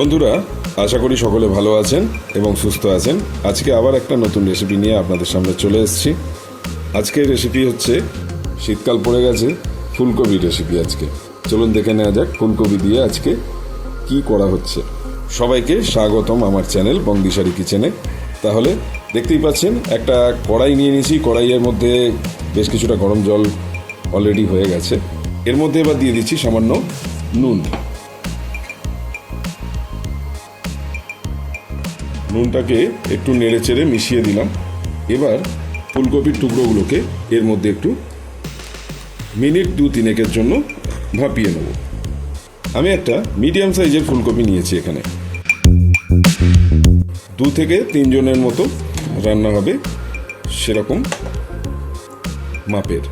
বন্ধুরা, আশা করি সকলে ভালো আছেন এবং সুস্থ আছেন। আজকে আবার একটা নতুন রেসিপি নিয়ে আপনাদের সামনে চলে এসেছি। আজকের রেসিপি হচ্ছে, শীতকাল পড়ে গেছে, ফুলকপি রেসিপি। আজকে চলুন দেখে নেওয়া যাক ফুলকপি দিয়ে আজকে কি করা হচ্ছে। সবাইকে স্বাগতম আমার চ্যানেল বংদিশারি কিচেনে। তাহলে দেখতেই পাচ্ছেন একটা কড়াই নিয়ে নিয়েছি। কড়াইয়ের মধ্যে বেশ কিছুটা গরম জল অলরেডি হয়ে গেছে। এর মধ্যে এবার দিয়ে দিচ্ছি সামান্য নুন। নুনটাকে একটু নেড়ে চেড়ে মিশিয়ে দিলাম। এবার ফুলকপির টুকরোগুলোকে এর মধ্যে একটু মিনিট 2-3 জন্য ভাপিয়ে নেব। আমি একটা মিডিয়াম সাইজের ফুলকপি নিয়েছি। এখানে 2 থেকে 3 জনের মতো রান্না হবে, সেরকম মাপের।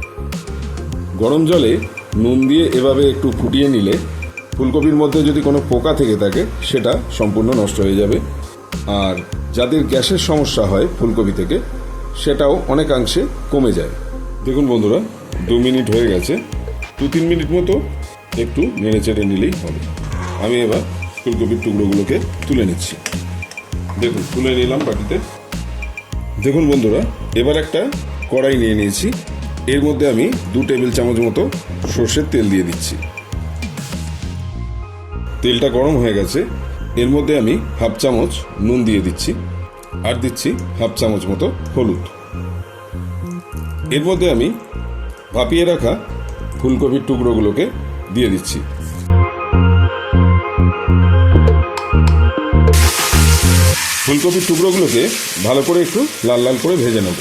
গরম জলে নুন দিয়ে এভাবে একটু ফুটিয়ে নিলে ফুলকপির মধ্যে যদি কোনো পোকা থেকে থাকে সেটা সম্পূর্ণ নষ্ট হয়ে যাবে। আর যাদের গ্যাসের সমস্যা হয় ফুলকপি থেকে, সেটাও অনেকাংশে কমে যায়। দেখুন বন্ধুরা, 2 মিনিট হয়ে গেছে। 2-3 মিনিট মতো একটু নেড়ে চেড়ে নিলেই হবে। আমি এবার ফুলকপির টুকরোগুলোকে তুলে নিচ্ছি। দেখুন, তুলে নিলাম বাটিতে। দেখুন বন্ধুরা, এবার একটা কড়াই নিয়ে নিয়েছি। এর মধ্যে আমি 2 টেবিল চামচ মতো সর্ষের তেল দিয়ে দিচ্ছি। তেলটা গরম হয়ে গেছে। এর মধ্যে আমি 1/2 চামচ নুন দিয়ে দিচ্ছি, আর দিচ্ছি 1/2 চামচ মতো হলুদ। এর মধ্যে আমি ভাপিয়ে রাখা ফুলকপির টুকরোগুলোকে দিয়ে দিচ্ছি। ফুলকপির টুকরোগুলোকে ভালো করে একটু লাল লাল করে ভেজে নেব।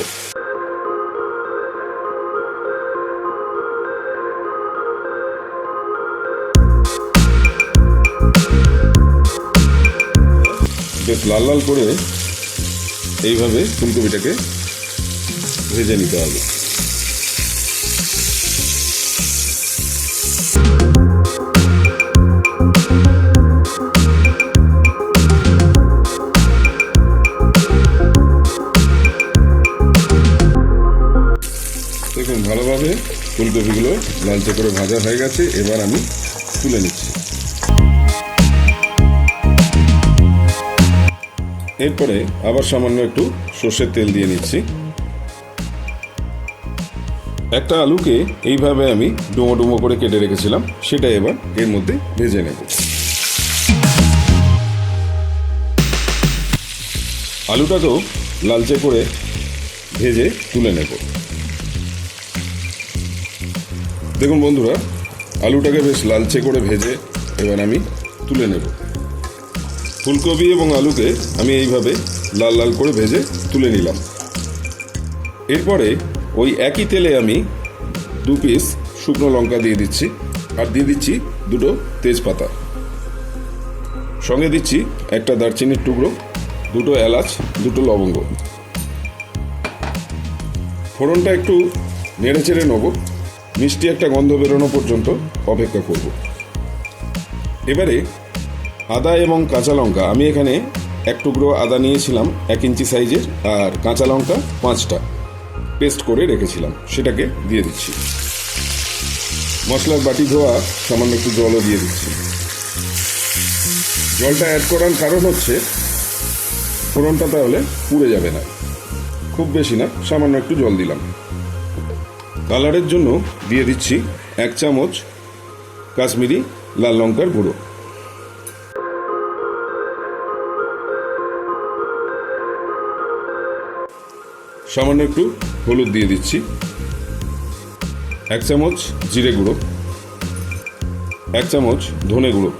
বেশ লাল লাল করে এইভাবে ফুলকপিটাকে ভেজে নিতে হবে। দেখুন, ভালোভাবে ফুলকপিগুলো লালচে করে ভাজা হয়ে গেছে। এবার আমি তুলে নিচ্ছি। এরপরে আবার সামান্য একটু সর্ষের তেল দিয়ে নিচ্ছি। একটা আলুকে এইভাবে আমি ডুমো ডুমো করে কেটে রেখেছিলাম, সেটা এবার এর মধ্যে ভেজে নেব। আলুটাকেও লালচে করে ভেজে তুলে নেব। দেখুন বন্ধুরা, আলুটাকে বেশ লালচে করে ভেজে এবার আমি তুলে নেব। ফুলকপি এবং আলুকে আমি এইভাবে লাল লাল করে ভেজে তুলে নিলাম। এরপরে ওই একই তেলে আমি 2 পিস শুকনো লঙ্কা দিয়ে দিচ্ছি, আর দিয়ে দিচ্ছি 2টো তেজপাতা। সঙ্গে দিচ্ছি একটা দারচিনির টুকরো, 2টো এলাচ, 2টো লবঙ্গ। ফোড়নটা একটু নেড়ে চেড়ে নেব। মিষ্টি একটা গন্ধ বেরোনো পর্যন্ত অপেক্ষা করব। এবারে আদা এবং কাঁচা লঙ্কা, আমি এখানে 1 টুকরো আদা নিয়েছিলাম 1 ইঞ্চি সাইজের, আর কাঁচা লঙ্কা 5টা পেস্ট করে রেখেছিলাম, সেটাকে দিয়ে দিচ্ছি। মশলার বাটি ধোয়া সামান্য একটু জলও দিয়ে দিচ্ছি। জলটা অ্যাড করার কারণ হচ্ছে ফোড়নটা তাহলে পুড়ে যাবে না। খুব বেশি না, সামান্য একটু জল দিলাম। কালারের জন্য দিয়ে দিচ্ছি 1 চামচ কাশ্মীরি লাল লঙ্কার গুঁড়ো। সামান্য একটু হলুদ দিয়ে দিচ্ছি। 1 চামচ জিরে গুঁড়ো, 1 চামচ ধনে গুঁড়ো।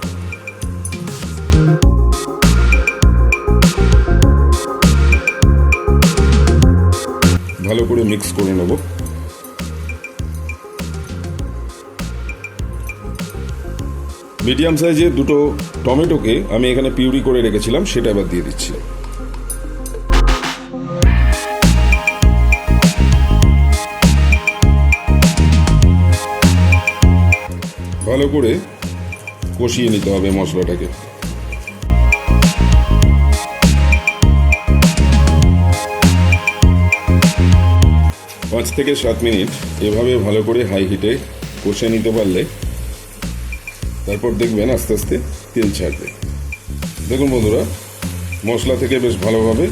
ভালো করে মিক্স করে নেব। মিডিয়াম সাইজের 2টো টমেটোকে আমি এখানে পিউরি করে রেখেছিলাম, সেটা এবার দিয়ে দিচ্ছি। ভালো করে কষিয়ে নিতে হবে মশলাটাকে। 5 থেকে 7 মিনিট এভাবে ভালো করে হাই হিটে কষে নিতে পারলে তারপর দেখবেন আস্তে আস্তে তেল ছাড়বে। দেখুন বন্ধুরা, মশলা থেকে বেশ ভালোভাবে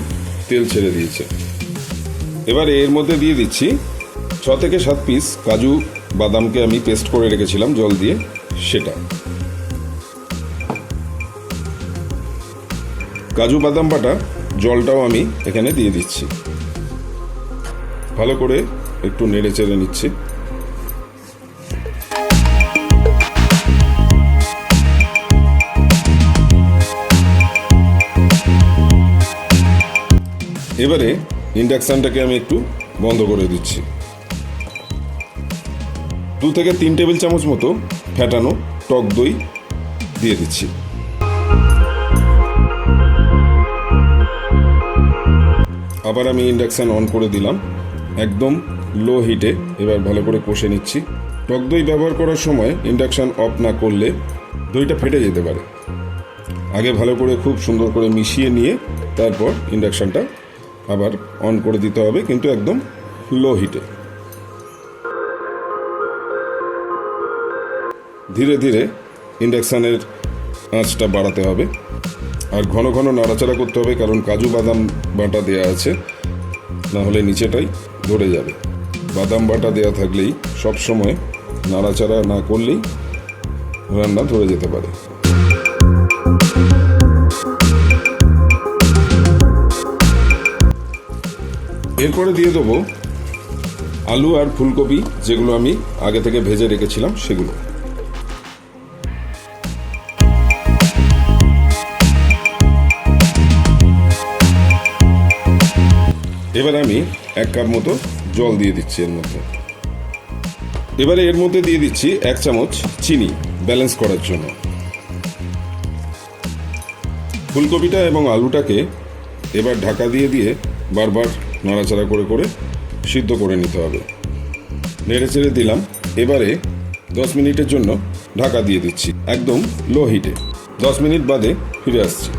তেল ছেড়ে দিয়েছে। এবারে এর মধ্যে দিয়ে দিচ্ছি 6 থেকে 7 পিস কাজু বাদামকে আমি পেস্ট করে রেখেছিলাম জল দিয়ে, সেটা। কাজু বাদাম বাটা জলটাও আমি এখানে দিয়ে দিচ্ছি। ভালো করে একটু নেড়ে চেড়ে নিচ্ছি। এবারে ইন্ডাকশনটাকে আমি একটু বন্ধ করে দিচ্ছি। 2 থেকে 3 টেবিল চামচ মতো ফেটানো টক দই দিয়ে দিচ্ছি। আবার আমি ইন্ডাকশন অন করে দিলাম, একদম লো হিটে। এবার ভালো করে কষে নিচ্ছি। টক দই ব্যবহার করার সময় ইন্ডাকশন অফ না করলে দইটা ফেটে যেতে পারে। আগে ভালো করে খুব সুন্দর করে মিশিয়ে নিয়ে তারপর ইন্ডাকশনটা আবার অন করে দিতে হবে, কিন্তু একদম লো হিটে। ধীরে ধীরে ইন্ডাকশানের আঁচটা বাড়াতে হবে, আর ঘন ঘন নাড়াচাড়া করতে হবে, কারণ কাজু বাদাম বাটা দেওয়া আছে, না হলে নিচেটাই ধরে যাবে। বাদাম বাটা দেওয়া থাকলেই সব সময় নাড়াচাড়া না করলেই রান্না ধরে যেতে পারে। এরপরে দিয়ে দেবো আলু আর ফুলকপি, যেগুলো আমি আগে থেকে ভেজে রেখেছিলাম সেগুলো। এবার আমি 1 কাপ মতো জল দিয়ে দিচ্ছি এর মধ্যে। এবারে এর মধ্যে দিয়ে দিচ্ছি 1 চামচ চিনি, ব্যালেন্স করার জন্য। ফুলকপিটা এবং আলুটাকে এবার ঢাকা দিয়ে দিয়ে বারবার নাড়াচাড়া করে করে সিদ্ধ করে নিতে হবে। নেড়ে চেড়ে দিলাম। এবারে 10 মিনিটের জন্য ঢাকা দিয়ে দিচ্ছি, একদম লো হিটে। 10 মিনিট বাদে ফিরে আসছি।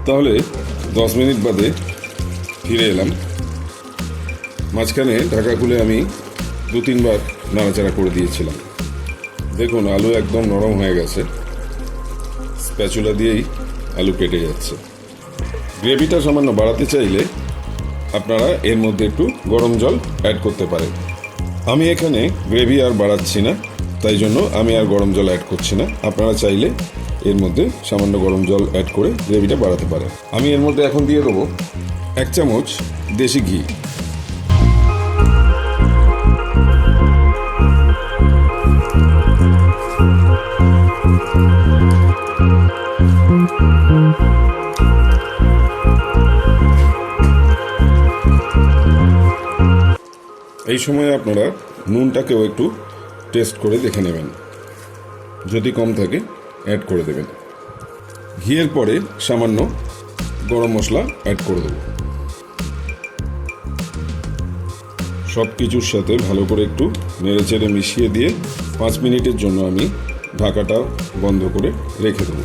তাহলে 10 মিনিট বাদে ফিরে এলাম। মাঝখানে ঢাকা খুলে আমি 2-3 বার নাড়াচাড়া করে দিয়েছিলাম। দেখুন আলু একদম নরম হয়ে গেছে, স্প্যাচুলা দিয়েই আলু কেটে যাচ্ছে। গ্রেভিটা সামান্য বাড়াতে চাইলে আপনারা এর মধ্যে একটু গরম জল অ্যাড করতে পারেন। আমি এখানে গ্রেভি আর বাড়াচ্ছি না, তাই জন্য আমি আর গরম জল অ্যাড করছি না। আপনারা চাইলে এর মধ্যে সামান্য গরম জল অ্যাড করে গ্রেভিটা বাড়াতে পারেন। আমি এর মধ্যে এখন দিয়ে দেবো 1 চামচ দেশি ঘি। এই সময় আপনারা নুনটাকেও একটু টেস্ট করে দেখে নেবেন, যদি কম থাকে অ্যাড করে দেবেন। ঘিয়ের পরে সামান্য গরম মশলা অ্যাড করে দেব। সব কিছুর সাথে ভালো করে একটু নেড়েচেড়ে মিশিয়ে দিয়ে 5 মিনিটের জন্য আমি ঢাকাটা বন্ধ করে রেখে দেব।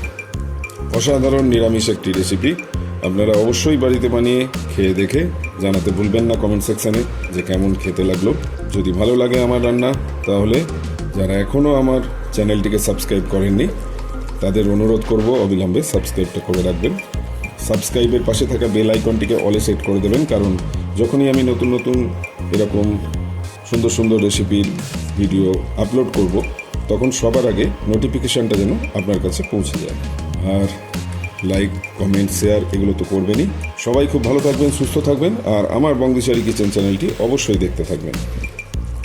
অসাধারণ নিরামিষ একটি রেসিপি। আপনারা অবশ্যই বাড়িতে বানিয়ে খেয়ে দেখে জানাতে ভুলবেন না কমেন্ট সেকশানে যে কেমন খেতে লাগলো। যদি ভালো লাগে আমার রান্না, তাহলে যারা এখনও আমার চ্যানেলটিকে সাবস্ক্রাইব করেননি তাদের অনুরোধ করব অবিলম্বে সাবস্ক্রাইবটা করে রাখবেন। সাবস্ক্রাইবের পাশে থাকা বেল আইকনটিকে অলে সেট করে দেবেন, কারণ যখনই আমি নতুন নতুন এরকম সুন্দর সুন্দর রেসিপির ভিডিও আপলোড করব, তখন সবার আগে নোটিফিকেশানটা যেন আপনার কাছে পৌঁছে যায়। আর লাইক, কমেন্ট, শেয়ার এগুলো তো করবেনই। সবাই খুব ভালো থাকবেন, সুস্থ থাকবেন, আর আমার বংদিশারি কিচেন চ্যানেলটি অবশ্যই দেখতে থাকবেন।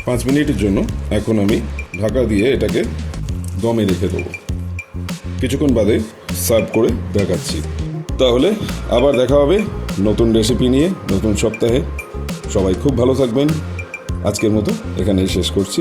5 মিনিটের জন্য এখন আমি ঢাকা দিয়ে এটাকে দমে রেখে দেবো। কিছুক্ষণ বাদে সার্ভ করে দেখাচ্ছি। তাহলে আবার দেখা হবে নতুন রেসিপি নিয়ে নতুন সপ্তাহে। সবাই খুব ভালো থাকবেন। আজকের মতো এখানেই শেষ করছি।